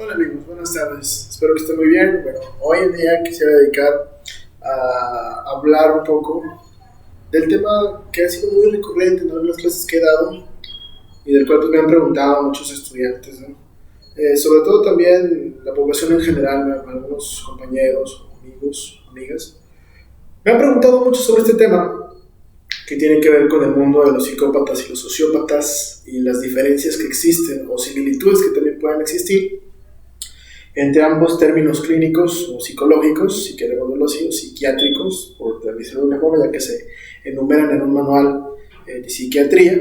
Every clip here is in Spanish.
Hola amigos, buenas tardes. Espero que estén muy bien. Bueno, hoy en día quisiera dedicar a hablar un poco del tema que ha sido muy recurrente en algunas clases que he dado y del cual pues, me han preguntado muchos estudiantes, ¿no? Sobre todo también la población en general, algunos compañeros, amigos, amigas. Me han preguntado mucho sobre este tema que tiene que ver con el mundo de los psicópatas y los sociópatas y las diferencias que existen o similitudes que también pueden existir entre ambos términos clínicos o psicológicos, si queremos verlo así, o psiquiátricos, por decirlo de una forma, ya que se enumeran en un manual de psiquiatría,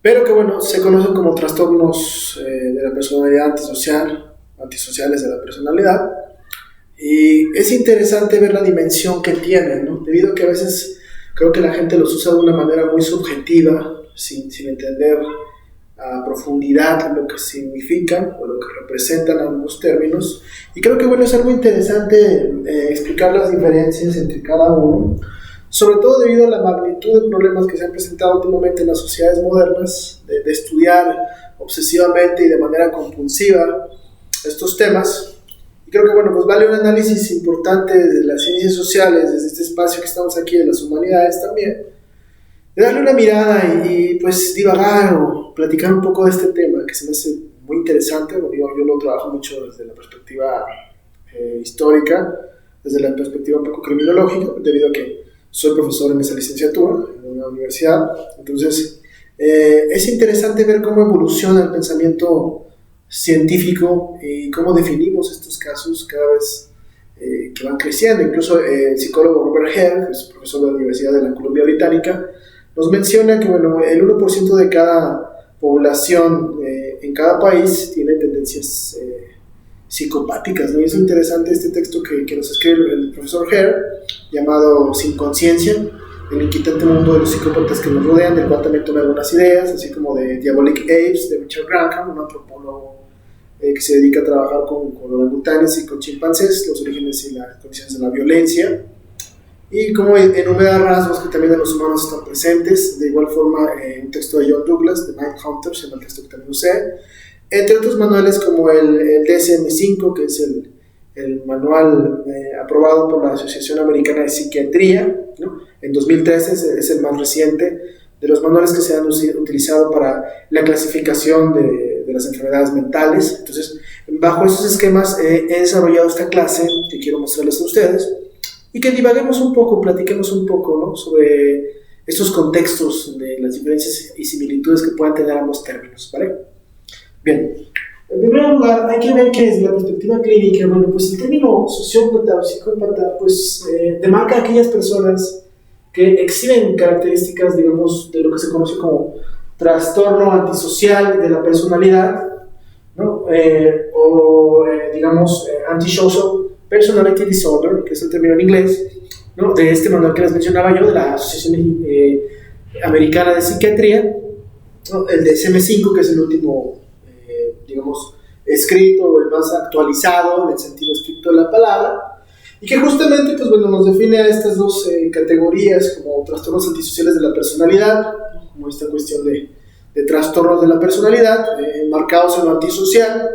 pero que bueno, se conocen como trastornos de la personalidad antisociales de la personalidad, y es interesante ver la dimensión que tienen, ¿no? Debido a que a veces creo que la gente los usa de una manera muy subjetiva, sin entender a profundidad lo que significan o lo que representan ambos términos, y creo que bueno, es algo interesante explicar las diferencias entre cada uno, sobre todo debido a la magnitud de problemas que se han presentado últimamente en las sociedades modernas, de estudiar obsesivamente y de manera compulsiva estos temas. Y creo que bueno, pues vale un análisis importante de las ciencias sociales, desde este espacio que estamos aquí de las humanidades también, de darle una mirada y pues divagar o platicar un poco de este tema que se me hace muy interesante. Yo lo trabajo mucho desde la perspectiva histórica, desde la perspectiva un poco criminológica, debido a que soy profesor en esa licenciatura en una universidad. Entonces es interesante ver cómo evoluciona el pensamiento científico y cómo definimos estos casos cada vez que van creciendo. Incluso el psicólogo Robert Hare, que es profesor de la Universidad de la Columbia Británica, nos menciona que bueno, el 1% de cada población en cada país tiene tendencias psicopáticas, ¿no? Y es interesante este texto que nos escribe el profesor Hare, llamado Sin conciencia, el inquietante mundo de los psicópatas que nos rodean, del cual también toma algunas ideas, así como de Diabolic Apes, de Richard Grantham, un antropólogo que se dedica a trabajar con orangutanes y con chimpancés, los orígenes y las condiciones de la violencia, y como enumera rasgos que también en los humanos están presentes. De igual forma, un texto de John Douglas, de Mindhunter, se llama el texto que también usé, entre otros manuales como el DSM-5, que es el manual aprobado por la Asociación Americana de Psiquiatría, ¿no? En 2013 es el más reciente de los manuales que se han utilizado para la clasificación de las enfermedades mentales. Entonces, bajo esos esquemas he desarrollado esta clase que quiero mostrarles a ustedes, y que divaguemos un poco, platiquemos un poco, ¿no?, sobre estos contextos de las diferencias y similitudes que puedan tener ambos términos, ¿vale? Bien, en primer lugar hay que ver que desde la perspectiva clínica, bueno, pues el término sociópata o psicópata, pues demarca a aquellas personas que exhiben características, digamos, de lo que se conoce como trastorno antisocial de la personalidad, ¿no? Digamos, antisocial personality disorder, que es el término en inglés, ¿no?, de este manual que les mencionaba yo, de la Asociación Americana de Psiquiatría, ¿no?, el DSM-5, que es el último, digamos, escrito, el más actualizado en el sentido estricto de la palabra, y que justamente, pues bueno, nos define a estas dos categorías como trastornos antisociales de la personalidad, ¿no?, como esta cuestión de trastornos de la personalidad, marcados en lo antisocial.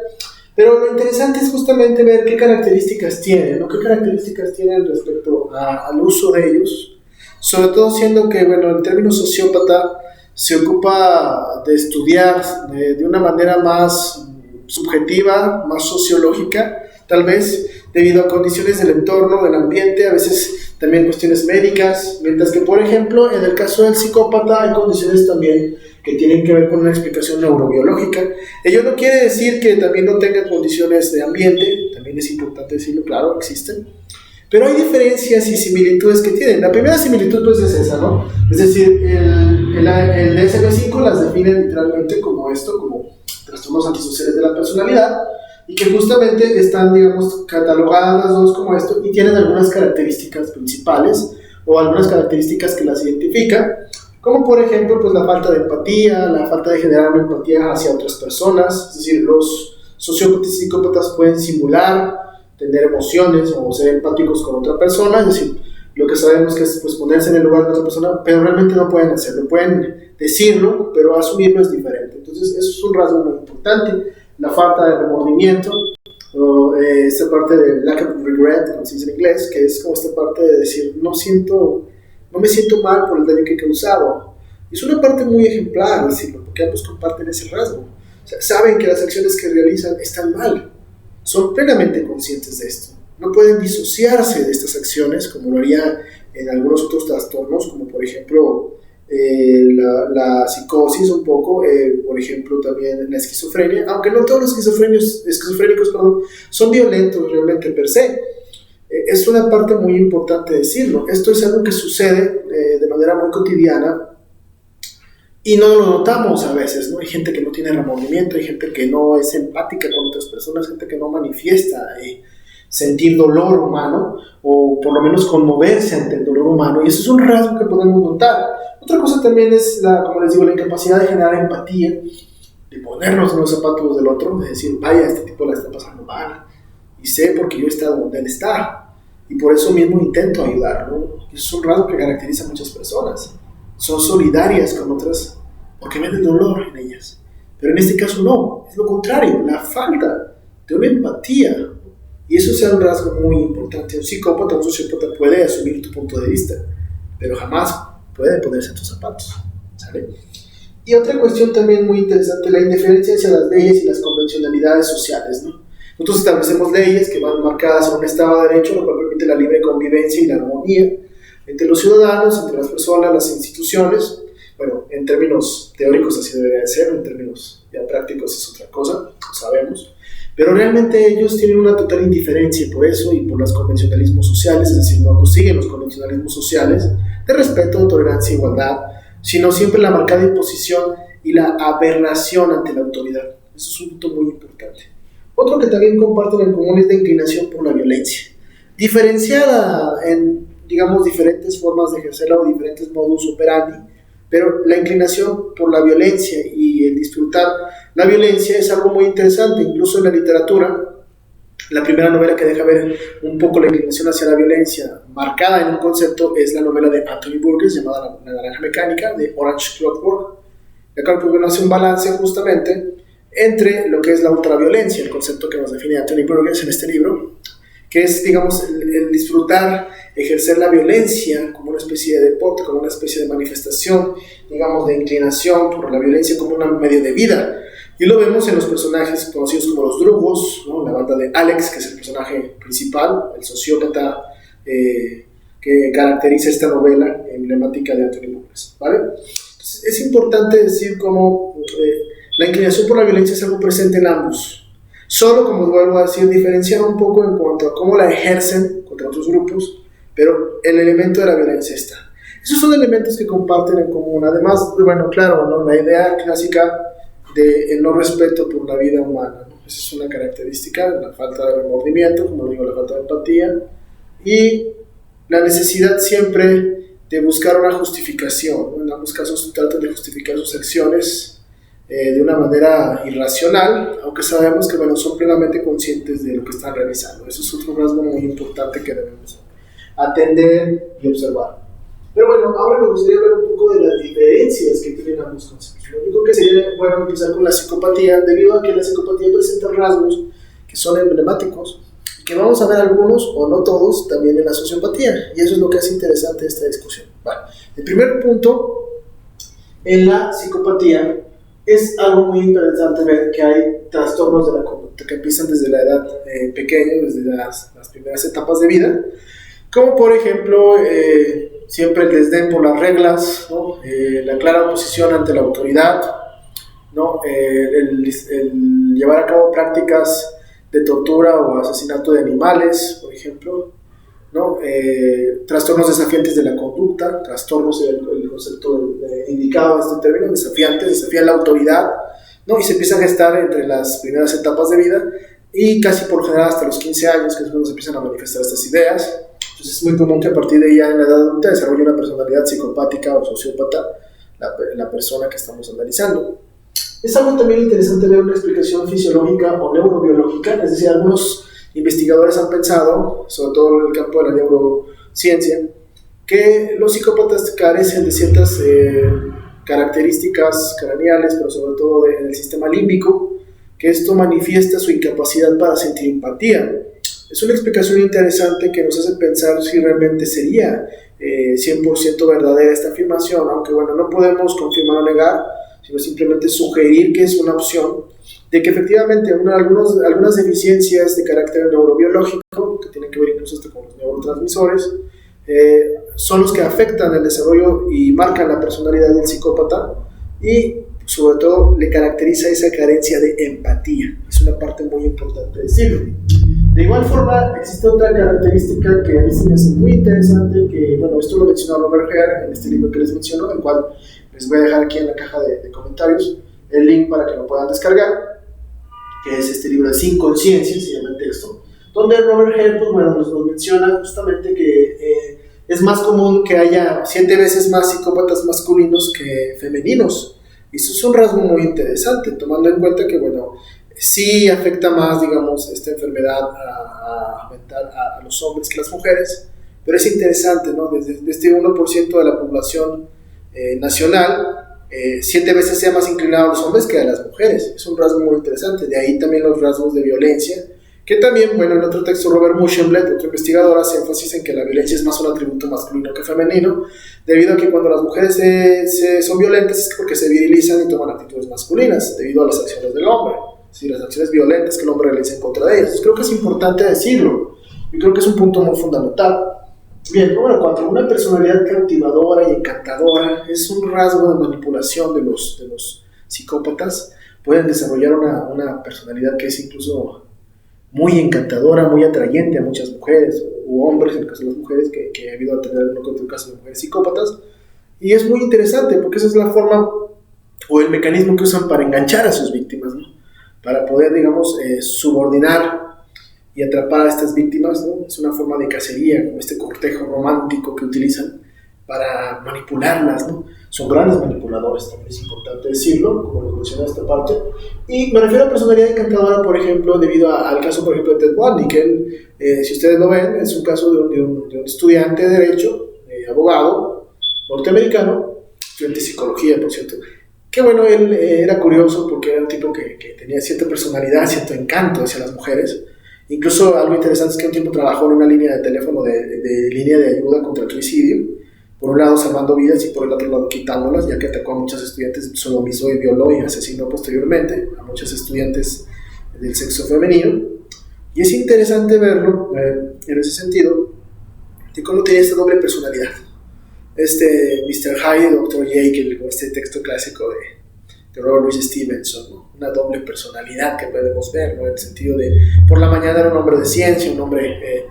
Pero lo interesante es justamente ver qué características tienen, ¿no? Qué características tienen respecto al uso de ellos, sobre todo siendo que, bueno, el término sociópata se ocupa de estudiar de una manera más subjetiva, más sociológica, tal vez, debido a condiciones del entorno, del ambiente, a veces también cuestiones médicas, mientras que, por ejemplo, en el caso del psicópata hay condiciones también que tienen que ver con una explicación neurobiológica. Ello no quiere decir que también no tengan condiciones de ambiente, también es importante decirlo, claro, existen, pero hay diferencias y similitudes que tienen. La primera similitud pues es esa, ¿no? Es decir, el DSM-5 las define literalmente como esto, como trastornos antisociales de la personalidad, y que justamente están, digamos, catalogadas las dos como esto, y tienen algunas características principales o algunas características que las identifican, como por ejemplo pues la falta de empatía, la falta de generar una empatía hacia otras personas. Es decir, los sociópatas y psicópatas pueden simular tener emociones o ser empáticos con otra persona, es decir, lo que sabemos que es pues ponerse en el lugar de otra persona, pero realmente no pueden hacerlo, pueden decirlo, pero asumirlo es diferente. Entonces eso es un rasgo muy importante. La falta de remordimiento, o esta parte de lack of regret, como se dice en inglés, que es como esta parte de decir, no me siento mal por el daño que he causado. Y es una parte muy ejemplar, decirlo, porque ambos comparten ese rasgo. O sea, saben que las acciones que realizan están mal, son plenamente conscientes de esto. No pueden disociarse de estas acciones como lo haría en algunos otros trastornos, como por ejemplo la psicosis un poco, por ejemplo también la esquizofrenia, aunque no todos los esquizofrénicos son violentos realmente per se. Es una parte muy importante decirlo. Esto es algo que sucede de manera muy cotidiana y no lo notamos a veces, ¿no? Hay gente que no tiene remordimiento, hay gente que no es empática con otras personas, gente que no manifiesta sentir dolor humano o por lo menos conmoverse ante el dolor humano, y eso es un rasgo que podemos notar. Otra cosa también es, como les digo, la incapacidad de generar empatía, de ponernos en los zapatos del otro, de decir, vaya, este tipo la está pasando mal y sé porque yo he estado donde él está y por eso mismo intento ayudar, ¿no? Es un rasgo que caracteriza a muchas personas. Son solidarias con otras porque ven el dolor en ellas, pero en este caso no, es lo contrario, la falta de una empatía. Y eso es un rasgo muy importante. Un psicópata, un sociópata puede asumir tu punto de vista, pero jamás puede ponerse en tus zapatos, ¿sale? Y otra cuestión también muy interesante, la indiferencia hacia las leyes y las convencionalidades sociales, ¿no? Nosotros establecemos leyes que van marcadas en un Estado de Derecho, lo cual permite la libre convivencia y la armonía entre los ciudadanos, entre las personas, las instituciones. Bueno, en términos teóricos así debería ser, en términos ya prácticos es otra cosa, lo sabemos. Pero realmente ellos tienen una total indiferencia por eso y por los convencionalismos sociales, es decir, no siguen los convencionalismos sociales de respeto, tolerancia e igualdad, sino siempre la marcada imposición y la aberración ante la autoridad. Eso es un punto muy importante. Otro que también comparten en común es la inclinación por la violencia, diferenciada en, digamos, diferentes formas de ejercerla o diferentes modus operandi, pero la inclinación por la violencia y el disfrutar la violencia es algo muy interesante. Incluso en la literatura, la primera novela que deja ver un poco la inclinación hacia la violencia marcada en un concepto es la novela de Anthony Burgess llamada La Naranja Mecánica, de Orange Clockwork, la cual hace un balance justamente entre lo que es la ultraviolencia, el concepto que nos define Anthony Burgess en este libro, que es, digamos, el disfrutar, ejercer la violencia como una especie de deporte, como una especie de manifestación, digamos, de inclinación por la violencia como un medio de vida. Y lo vemos en los personajes conocidos como los Drugos, ¿no? La banda de Alex, que es el personaje principal, el sociópata que caracteriza esta novela emblemática de Anthony Burgess, ¿vale? Entonces, es importante decir cómo la inclinación por la violencia es algo presente en ambos. Solo, como vuelvo a decir, diferenciar un poco en cuanto a cómo la ejercen contra otros grupos, pero el elemento de la violencia está. Esos son elementos que comparten en común. Además, bueno, claro, ¿no? La idea clásica del no respeto por la vida humana, ¿no? Esa es una característica, la falta de remordimiento, como digo, la falta de empatía, y la necesidad siempre de buscar una justificación, ¿no? En ambos casos tratan de justificar sus acciones de una manera irracional, aunque sabemos que, bueno, son plenamente conscientes de lo que están realizando. Eso es otro rasgo muy importante que debemos atender y observar. Pero bueno, ahora me gustaría hablar un poco de las diferencias que tienen ambos conceptos. Lo único que sería bueno empezar con la psicopatía, debido a que la psicopatía presenta rasgos que son emblemáticos, y que vamos a ver algunos, o no todos, también en la sociopatía, y eso es lo que hace interesante esta discusión. Vale. El primer punto, en la psicopatía, es algo muy interesante ver que hay trastornos de la conducta que empiezan desde la edad pequeña, desde las primeras etapas de vida, como por ejemplo siempre el desdén por las reglas, ¿no? La clara oposición ante la autoridad, ¿no? El llevar a cabo prácticas de tortura o asesinato de animales, por ejemplo, ¿no? Trastornos desafiantes de la conducta, trastornos, el concepto indicado en este término, desafiantes, desafían la autoridad, ¿no? Y se empieza a gestar entre las primeras etapas de vida y casi por general hasta los 15 años, que es cuando se empiezan a manifestar estas ideas. Entonces es muy común que a partir de ya en la edad adulta desarrolle una personalidad psicopática o sociópata la persona que estamos analizando. Es algo también interesante ver una explicación fisiológica o neurobiológica, es decir, algunos investigadores han pensado, sobre todo en el campo de la neurociencia, que los psicópatas carecen de ciertas características craneales, pero sobre todo en el sistema límbico, que esto manifiesta su incapacidad para sentir empatía. Es una explicación interesante que nos hace pensar si realmente sería 100% verdadera esta afirmación, aunque bueno, no podemos confirmar o negar, sino simplemente sugerir que es una opción de que efectivamente algunas deficiencias de carácter neurobiológico, que tienen que ver incluso hasta con los neurotransmisores, son los que afectan el desarrollo y marcan la personalidad del psicópata, y sobre todo le caracteriza esa carencia de empatía. Es una parte muy importante decirlo. De igual forma, existe otra característica que a mí se me hace muy interesante, que bueno, esto lo mencionó Robert Hare en este libro que les menciono, el cual les voy a dejar aquí en la caja de comentarios el link para que lo puedan descargar, que es este libro de Sin Conciencia, se llama el texto, donde Robert Hare pues, bueno, nos menciona justamente que es más común que haya 7 veces más psicópatas masculinos que femeninos. Y eso es un rasgo muy interesante, tomando en cuenta que, bueno, sí afecta más, digamos, esta enfermedad mental a los hombres que las mujeres, pero es interesante, ¿no? Desde este 1% de la población nacional, 7 veces sea más inclinado a los hombres que a las mujeres. Es un rasgo muy interesante. De ahí también los rasgos de violencia, que también, bueno, en otro texto Robert Muschenblatt, otro investigador, hace énfasis en que la violencia es más un atributo masculino que femenino, debido a que cuando las mujeres son violentas es porque se virilizan y toman actitudes masculinas, debido a las acciones del hombre, ¿sí? Las acciones violentas que el hombre realiza en contra de ellas. Entonces, creo que es importante decirlo, y creo que es un punto muy fundamental. Bien, bueno, cuanto a una personalidad cautivadora y encantadora, es un rasgo de manipulación de los psicópatas. Pueden desarrollar una personalidad que es incluso muy encantadora, muy atrayente a muchas mujeres u hombres, en el caso de las mujeres, que ha habido a tener uno que otro caso de mujeres psicópatas. Y es muy interesante porque esa es la forma o el mecanismo que usan para enganchar a sus víctimas, ¿no? Para poder, digamos, subordinar y atrapar a estas víctimas, ¿no? Es una forma de cacería, como este cortejo romántico que utilizan para manipularlas, ¿no? Son grandes manipuladores, también es importante decirlo, como les mencioné esta parte. Y me refiero a personalidad encantadora, por ejemplo, debido al caso, por ejemplo, de Ted Bundy, que él, si ustedes lo ven, es un caso de un estudiante de Derecho, abogado, norteamericano, estudiante de Psicología, por cierto, que bueno, él era curioso porque era un tipo que tenía cierta personalidad, cierto encanto hacia las mujeres. Incluso algo interesante es que un tiempo trabajó en una línea de teléfono de línea de ayuda contra el suicidio, por un lado salvando vidas y por el otro lado quitándolas, ya que atacó a muchos estudiantes, sodomizó y violó y asesinó posteriormente a muchos estudiantes del sexo femenino. Y es interesante verlo en ese sentido, de cómo tenía esta doble personalidad. Mr. Hyde, Dr. Jekyll, con este texto clásico de Robert Louis Stevenson, ¿no? Una doble personalidad que podemos ver, ¿no? En el sentido de, por la mañana era un hombre de ciencia, un hombre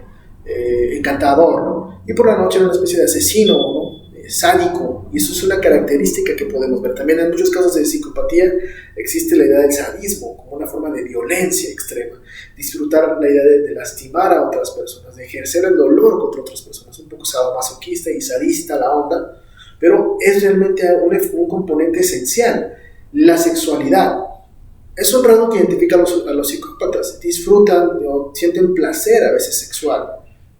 encantador, ¿no? Y por la noche era una especie de asesino, ¿no? Sádico, y eso es una característica que podemos ver. También en muchos casos de psicopatía existe la idea del sadismo como una forma de violencia extrema, disfrutar la idea de lastimar a otras personas, de ejercer el dolor contra otras personas, un poco sadomasoquista y sadista la onda, pero es realmente un componente esencial, la sexualidad. Es un rasgo que identifica a los psicópatas, disfrutan o sienten placer a veces sexual,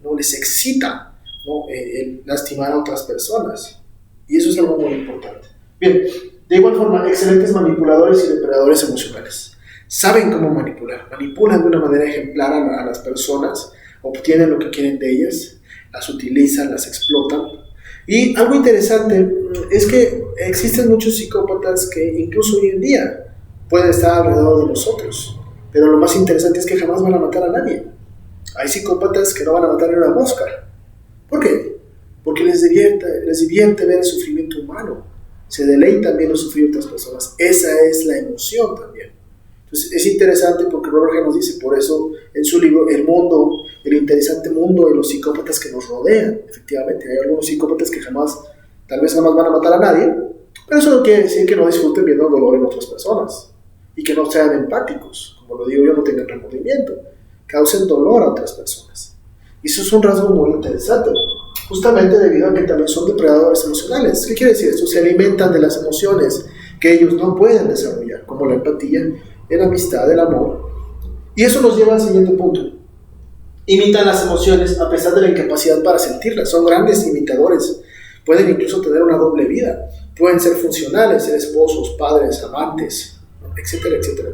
¿no? Les excita, ¿no? El lastimar a otras personas, y eso es algo muy importante. Bien, de igual forma, excelentes manipuladores y depredadores emocionales. Saben cómo manipulan de una manera ejemplar a las personas, obtienen lo que quieren de ellas, las utilizan, las explotan. Y algo interesante es que existen muchos psicópatas que incluso hoy en día pueden estar alrededor de nosotros, pero lo más interesante es que jamás van a matar a nadie. Hay psicópatas que no van a matar ni una mosca. ¿Por qué? Porque les divierte ver el sufrimiento humano, se deleitan viendo sufrir otras personas. Esa es la emoción también. Entonces es interesante porque Robert Hare nos dice, por eso en su libro, el interesante mundo de los psicópatas que nos rodean. Efectivamente, hay algunos psicópatas que tal vez jamás van a matar a nadie, pero eso no quiere decir que no disfruten viendo el dolor en otras personas y que no sean empáticos, como lo digo yo, no tengan remordimiento, causen dolor a otras personas. Y eso es un rasgo muy interesante, justamente debido a que también son depredadores emocionales. ¿Qué quiere decir esto? Se alimentan de las emociones que ellos no pueden desarrollar, como la empatía, la amistad, el amor. Y eso nos lleva al siguiente punto. Imitan las emociones a pesar de la incapacidad para sentirlas. Son grandes imitadores. Pueden incluso tener una doble vida. Pueden ser funcionales, ser esposos, padres, amantes, etcétera, etcétera.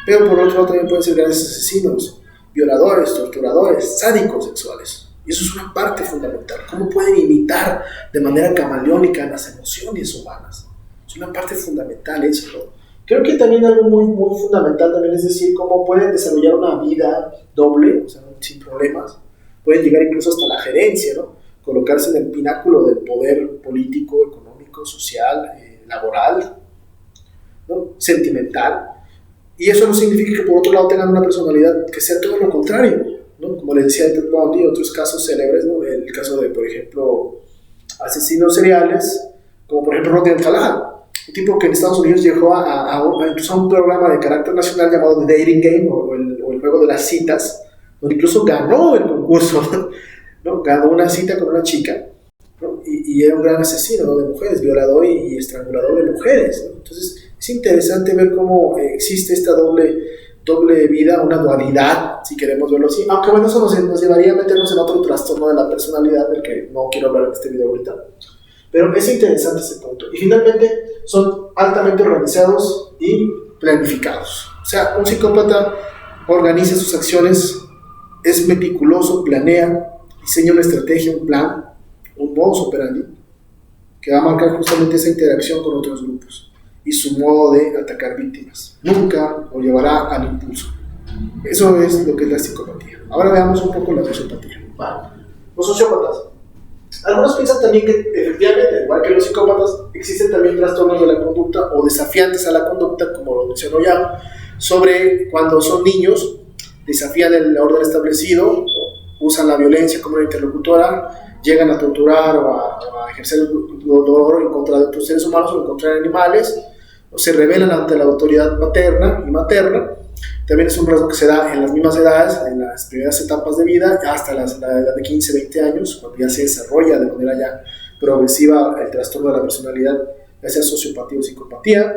pero por otro lado también pueden ser grandes asesinos, violadores, torturadores, sádicos sexuales. Y eso es una parte fundamental. ¿Cómo pueden imitar de manera camaleónica las emociones humanas? Es una parte fundamental eso, ¿no? Creo que también algo muy, muy fundamental también es decir, cómo pueden desarrollar una vida doble, o sea, sin problemas. Pueden llegar incluso hasta la gerencia, ¿no? Colocarse en el pináculo del poder político, económico, social, laboral, ¿no? Sentimental. Y eso no significa que por otro lado tengan una personalidad que sea todo lo contrario, ¿no? Como les decía Ted Bundy, otros casos célebres, ¿no? El caso de, por ejemplo, asesinos seriales, como por ejemplo Rodney Alcalá, un tipo que en Estados Unidos llegó incluso a un programa de carácter nacional llamado The Dating Game, o el juego de las citas, donde incluso ganó el concurso, ¿no? Ganó una cita con una chica, ¿no? Y era un gran asesino, ¿no? De mujeres, violador y estrangulador de mujeres, ¿no? Entonces es interesante ver cómo existe esta doble vida, una dualidad, si queremos verlo así, aunque bueno, eso nos llevaría a meternos en otro trastorno de la personalidad, del que no quiero hablar en este video ahorita, pero es interesante ese punto. Y finalmente son altamente organizados y planificados. O sea, un psicópata organiza sus acciones, es meticuloso, planea, diseña una estrategia, un plan, un modus operandi que va a marcar justamente esa interacción con otros grupos y su modo de atacar víctimas. Nunca lo llevará al impulso. Eso es lo que es la psicopatía. Ahora veamos un poco la sociopatía. Vale. Los sociópatas. Algunos piensan también que efectivamente, igual que los psicópatas, existen también trastornos de la conducta o desafiantes a la conducta, como lo mencionó ya, sobre cuando son niños, desafían el orden establecido, usan la violencia como una interlocutora, llegan a torturar o a ejercer el dolor en contra de otros seres humanos o en contra de animales, o se rebelan ante la autoridad paterna y materna. También es un rasgo que se da en las mismas edades, en las primeras etapas de vida, hasta la edad de 15, 20 años, cuando ya se desarrolla de manera ya progresiva el trastorno de la personalidad, ya sea sociopatía o psicopatía.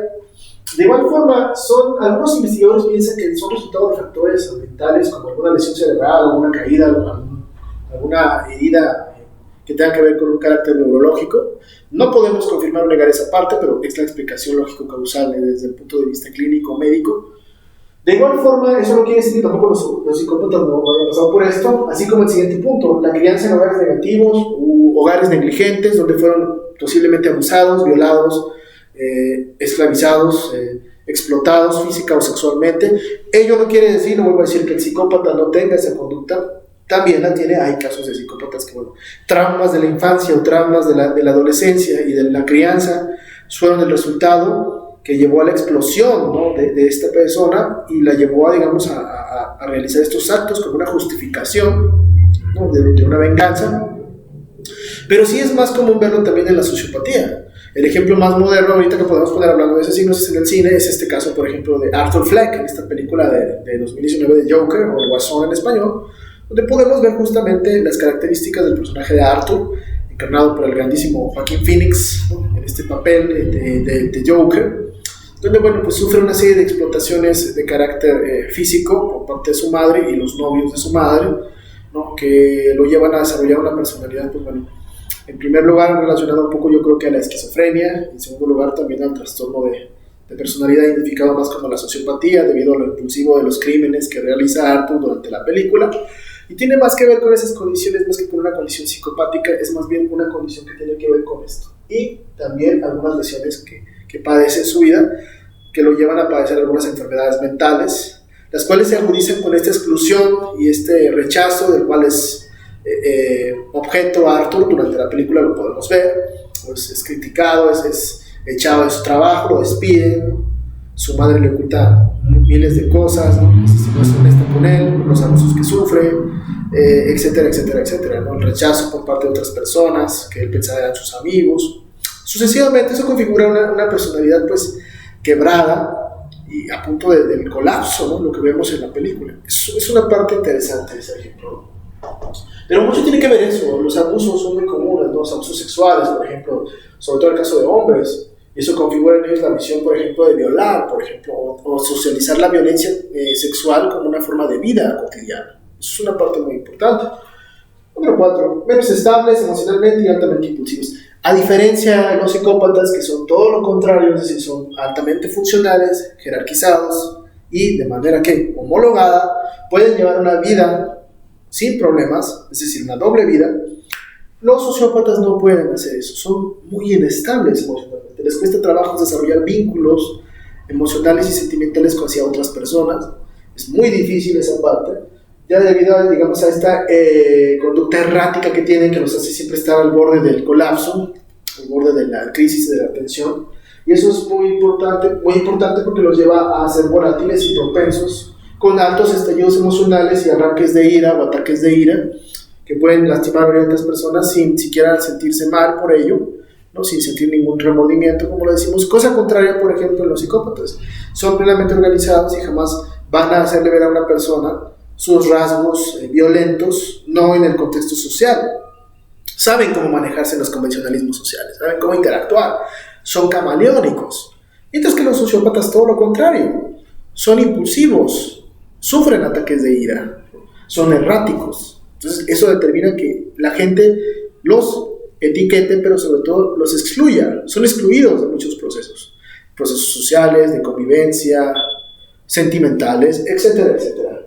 De igual forma, algunos investigadores piensan que son resultado de factores ambientales, como alguna lesión cerebral, alguna caída, alguna herida que tenga que ver con un carácter neurológico. No podemos confirmar o negar esa parte, pero es la explicación lógico-causal desde el punto de vista clínico-médico. De igual forma, eso no quiere decir que tampoco los psicópatas no hayan pasado por esto, así como el siguiente punto, la crianza en hogares negativos u hogares negligentes, donde fueron posiblemente abusados, violados, esclavizados, explotados física o sexualmente. Ello no quiere decir, no vuelvo a decir, que el psicópata no tenga esa conducta, también la tiene. Hay casos de psicópatas que, bueno, traumas de la infancia o traumas de la adolescencia y de la crianza fueron el resultado que llevó a la explosión, ¿no? de esta persona, y la llevó a, digamos, a realizar estos actos como una justificación, ¿no? de una venganza. Pero sí es más común verlo también en la sociopatía. El ejemplo más moderno ahorita que podemos poner hablando de asesinos en el cine es este caso, por ejemplo, de Arthur Fleck, en esta película de 2019 de Joker, o El Guasón en español, donde podemos ver justamente las características del personaje de Arthur, encarnado por el grandísimo Joaquin Phoenix, ¿no? En este papel de Joker, donde, bueno, pues sufre una serie de explotaciones de carácter físico por parte de su madre y los novios de su madre, ¿no? Que lo llevan a desarrollar una personalidad, pues bueno, en primer lugar relacionada un poco, yo creo, que a la esquizofrenia, en segundo lugar también al trastorno de personalidad identificado más como la sociopatía, debido a lo impulsivo de los crímenes que realiza Arthur durante la película. Y tiene más que ver con esas condiciones, más que con una condición psicopática, es más bien una condición que tiene que ver con esto. Y también algunas lesiones que padece en su vida, que lo llevan a padecer algunas enfermedades mentales, las cuales se agudizan con esta exclusión y este rechazo del cual es objeto Arthur. Durante la película lo podemos ver, pues es criticado, es echado de su trabajo, lo despiden, su madre le oculta miles de cosas, ¿no? No es honesta con él, los abusos que sufre, etcétera, etcétera, etcétera, ¿no? El rechazo por parte de otras personas que él pensaba eran sus amigos. Sucesivamente eso configura una personalidad, pues, quebrada y a punto del colapso, ¿no? Lo que vemos en la película. Es una parte interesante de ese ejemplo, ¿no? Pero mucho tiene que ver eso. Los abusos son muy comunes, ¿no? Los abusos sexuales, por ejemplo, sobre todo en el caso de hombres. Eso configura en ellos la visión, por ejemplo, de violar, por ejemplo, o socializar la violencia sexual como una forma de vida cotidiana. Eso es una parte muy importante. Número 4, menos estables emocionalmente y altamente impulsivos. A diferencia de los psicópatas, que son todo lo contrario, es decir, son altamente funcionales, jerarquizados y de manera que homologada pueden llevar una vida sin problemas, es decir, una doble vida. Los sociópatas no pueden hacer eso, son muy inestables emocionalmente, les cuesta trabajo desarrollar vínculos emocionales y sentimentales hacia otras personas, es muy difícil esa parte, ya debido a, digamos, a esta conducta errática que tienen, que los hace siempre estar al borde del colapso, al borde de la crisis de la tensión, y eso es muy importante porque los lleva a ser volátiles y propensos, con altos estallidos emocionales y arranques de ira o ataques de ira, que pueden lastimar a otras personas sin siquiera sentirse mal por ello, ¿no? Sin sentir ningún remordimiento, como lo decimos, cosa contraria, por ejemplo, en los psicópatas. Son plenamente organizados y jamás van a hacerle ver a una persona sus rasgos violentos, no en el contexto social. Saben cómo manejarse en los convencionalismos sociales, saben cómo interactuar, son camaleónicos. Mientras que los sociópatas, todo lo contrario, son impulsivos, sufren ataques de ira, son erráticos. Entonces eso determina que la gente los etiquete, pero sobre todo los excluya. Son excluidos de muchos procesos sociales, de convivencia, sentimentales, etcétera, etcétera.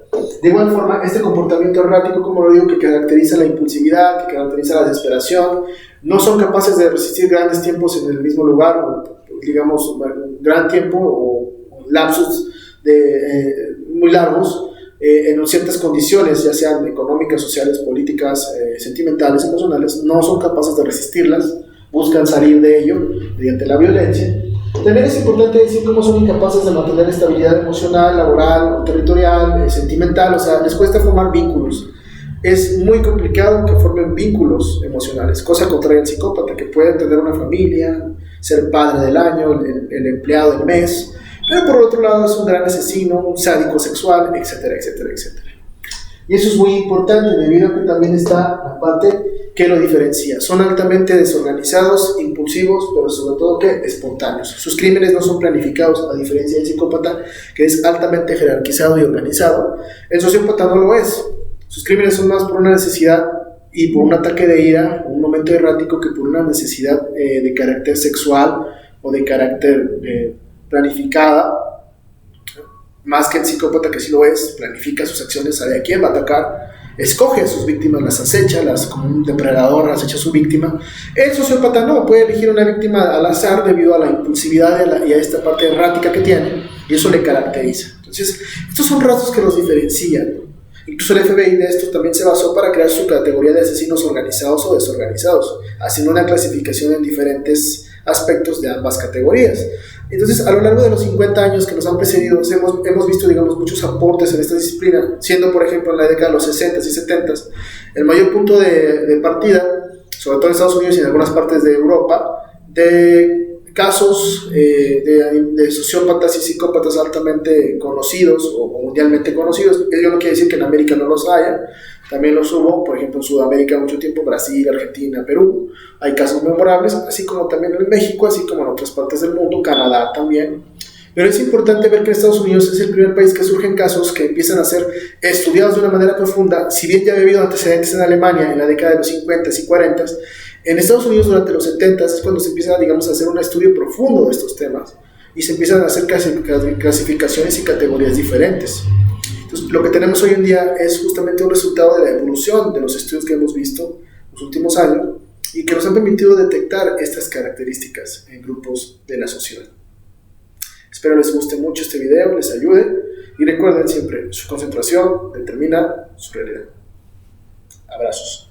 De igual forma, este comportamiento errático, como lo digo, que caracteriza la impulsividad, que caracteriza la desesperación, no son capaces de resistir grandes tiempos en el mismo lugar, o digamos, un gran tiempo o lapsos muy largos, en ciertas condiciones, ya sean económicas, sociales, políticas, sentimentales, emocionales, no son capaces de resistirlas, buscan salir de ello mediante la violencia. También es importante decir cómo son incapaces de mantener estabilidad emocional, laboral, territorial, sentimental, o sea, les cuesta formar vínculos. Es muy complicado que formen vínculos emocionales, cosa contraria al psicópata, que puede tener una familia, ser padre del año, el empleado del mes, pero por otro lado es un gran asesino, un sádico sexual, etcétera, etcétera, etcétera. Y eso es muy importante debido a que también está la parte que lo diferencia. Son altamente desorganizados, impulsivos, pero sobre todo que espontáneos. Sus crímenes no son planificados, a diferencia del psicópata, que es altamente jerarquizado y organizado. El sociópata no lo es. Sus crímenes son más por una necesidad y por un ataque de ira, un momento errático, que por una necesidad de carácter sexual o de carácter planificada, más que el psicópata, que sí lo es, planifica sus acciones, sabe a quién va a atacar, escoge a sus víctimas, las acecha, como un depredador acecha a su víctima. El sociópata no, puede elegir una víctima al azar debido a la impulsividad y a esta parte errática que tiene, y eso le caracteriza. Entonces, estos son rasgos que los diferencian, ¿no? Incluso el FBI de esto también se basó para crear su categoría de asesinos organizados o desorganizados, haciendo una clasificación en diferentes aspectos de ambas categorías. Entonces, a lo largo de los 50 años que nos han precedido, hemos visto, digamos, muchos aportes en esta disciplina, siendo, por ejemplo, en la década de los 60 y 70 el mayor punto de partida, sobre todo en Estados Unidos y en algunas partes de Europa, de casos de sociópatas y psicópatas altamente conocidos o mundialmente conocidos. Ello no quiere decir que en América no los haya, también los hubo, por ejemplo, en Sudamérica mucho tiempo, Brasil, Argentina, Perú, hay casos memorables, así como también en México, así como en otras partes del mundo, Canadá también. Pero es importante ver que Estados Unidos es el primer país que surgen casos que empiezan a ser estudiados de una manera profunda. Si bien ya había habido antecedentes en Alemania en la década de los 50 y 40, en Estados Unidos durante los 70 es cuando se empieza, digamos, a hacer un estudio profundo de estos temas y se empiezan a hacer clasificaciones y categorías diferentes. Entonces, lo que tenemos hoy en día es justamente un resultado de la evolución de los estudios que hemos visto los últimos años y que nos han permitido detectar estas características en grupos de la sociedad. Espero les guste mucho este video, les ayude y recuerden siempre, su concentración determina su realidad. Abrazos.